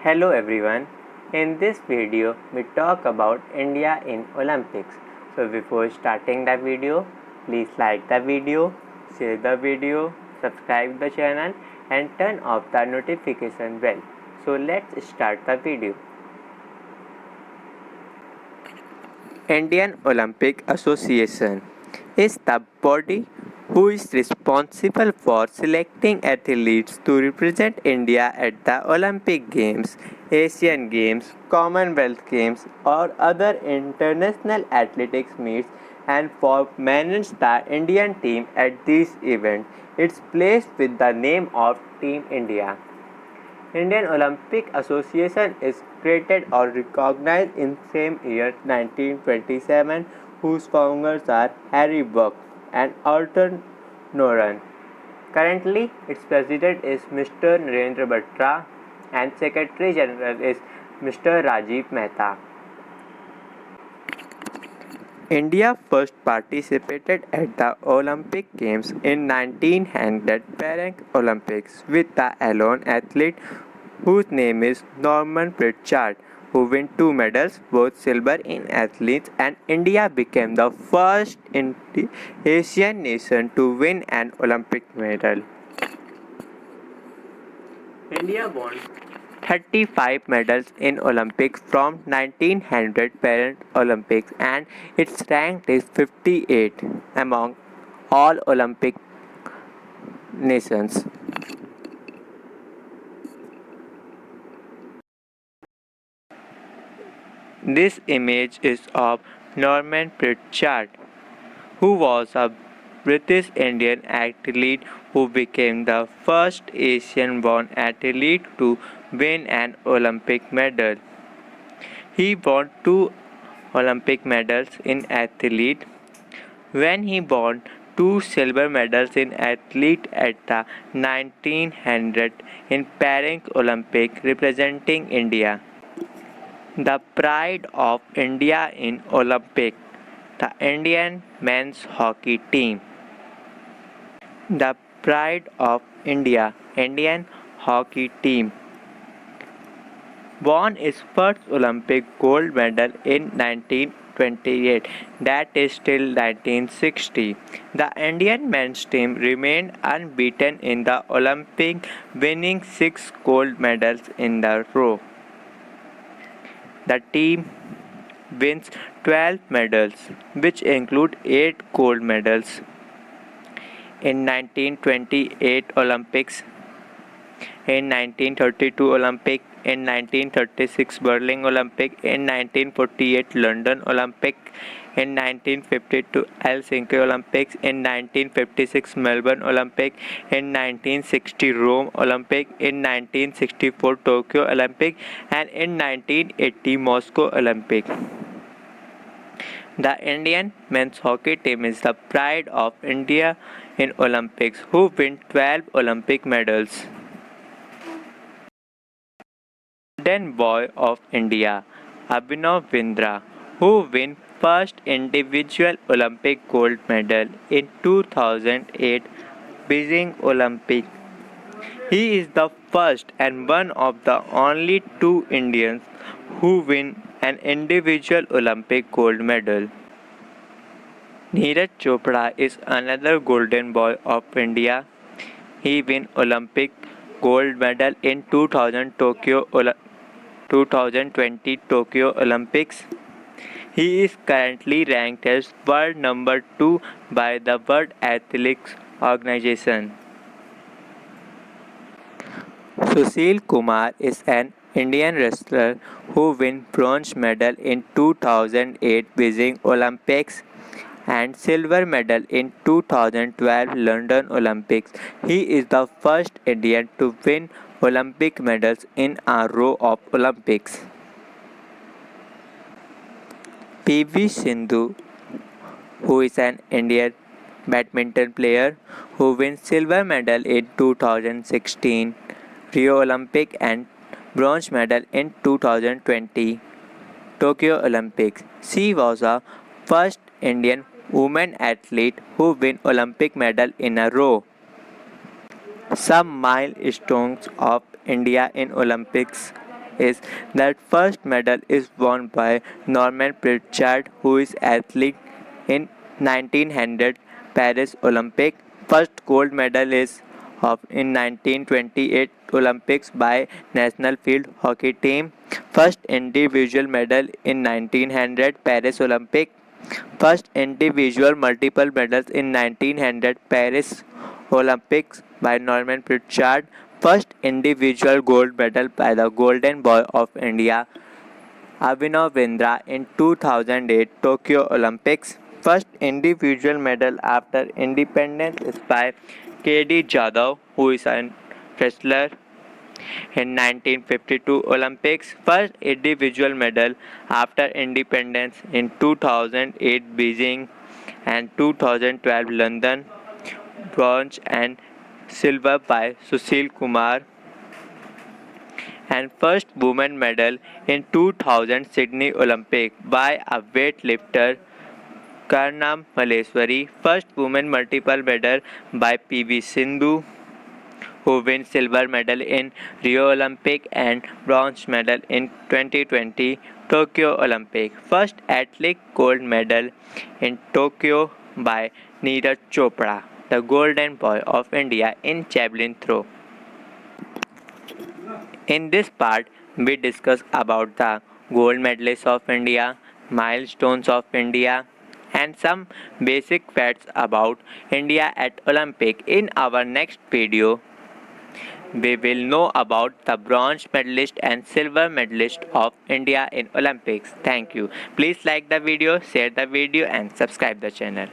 Hello everyone. In this video, we talk about India in Olympics. So before starting the video, please like the video, share the video, subscribe the channel and turn off the notification bell. So let's start the video. Indian Olympic Association is the body who is responsible for selecting athletes to represent India at the Olympic Games, Asian Games, Commonwealth Games, or other international athletics meets and for manage the Indian team at these events. It's placed with the name of Team India. Indian Olympic Association is created or recognized in same year 1927 whose founders are Harry Buck and Arthur Noran. Currently its president is Mr. Narendra Batra and Secretary General is Mr. Rajiv Mehta. India first participated at the Olympic Games in 1900 Paralympics with the alone athlete whose name is Norman Pritchard, who won 2 medals, both silver in athletes, and India became the first Asian nation to win an Olympic medal. India won 35 medals in Olympics from 1900 Paralympics and its rank is 58 among all Olympic nations. This image is of Norman Pritchard, who was a British Indian athlete who became the first Asian born athlete to win an Olympic medal. He won 2 Olympic medals in athlete when he won 2 silver medals in athlete at the 1900 in Paris Olympic representing India. The pride of India in Olympic, the Indian men's hockey team. The pride of India, Indian hockey team. Won its first Olympic gold medal in 1928, that is till 1960. The Indian men's team remained unbeaten in the Olympic, winning 6 gold medals in a row. The team wins 12 medals, which include 8 gold medals in 1928 Olympics, in 1932 Olympic, in 1936 Berlin Olympic, in 1948 London Olympic, in 1952 Helsinki Olympics, in 1956 Melbourne Olympic, in 1960 Rome Olympic, in 1964 Tokyo Olympic, and in 1980 Moscow Olympic. The Indian men's hockey team is the pride of India in Olympics, who win 12 Olympic medals. Golden Boy of India, Abhinav Bindra, who won first individual Olympic gold medal in 2008 Beijing Olympic. He is the first and one of the only 2 Indians who win an individual Olympic gold medal. Neeraj Chopra is another golden boy of India. He won Olympic gold medal in 2020 Tokyo Olympics. He is currently ranked as world number 2 by the World Athletics Organization. Sushil Kumar is an Indian wrestler who won bronze medal in 2008 Beijing Olympics and silver medal in 2012 London Olympics. He is the first Indian to win Olympic medals in a row of Olympics. PV Sindhu, who is an Indian badminton player who won silver medal in 2016 Rio Olympic and bronze medal in 2020 Tokyo Olympics. She was the first Indian woman athlete who won Olympic medal in a row. Some milestones of India in Olympics. is that first medal is won by Norman Pritchard, who is athlete in 1900 Paris Olympic. First gold medal is of in 1928 Olympics by national field hockey team. First individual medal in 1900 Paris Olympic. First individual multiple medals in 1900 Paris Olympics by Norman Pritchard. First individual gold medal by the Golden Boy of India Abhinav Bindra in 2008 Tokyo Olympics. First individual medal after independence is by KD Jadhav, who is a wrestler in 1952 Olympics. First individual medal after independence in 2008 Beijing and 2012 London. Bronze and silver by Sushil Kumar, and first women medal in 2000 Sydney Olympic by a weightlifter Karnam Maleswari. First women multiple medal by PV Sindhu, who wins silver medal in Rio Olympic and bronze medal in 2020 Tokyo Olympic. First athlete gold medal in Tokyo by Neeraj Chopra, the golden boy of India in javelin throw. In this part, we discuss about the gold medalists of India, milestones of India, and some basic facts about India at Olympic. In our next video, we will know about the bronze medalist and silver medalist of India in Olympics. Thank you. Please like the video, share the video and subscribe the channel.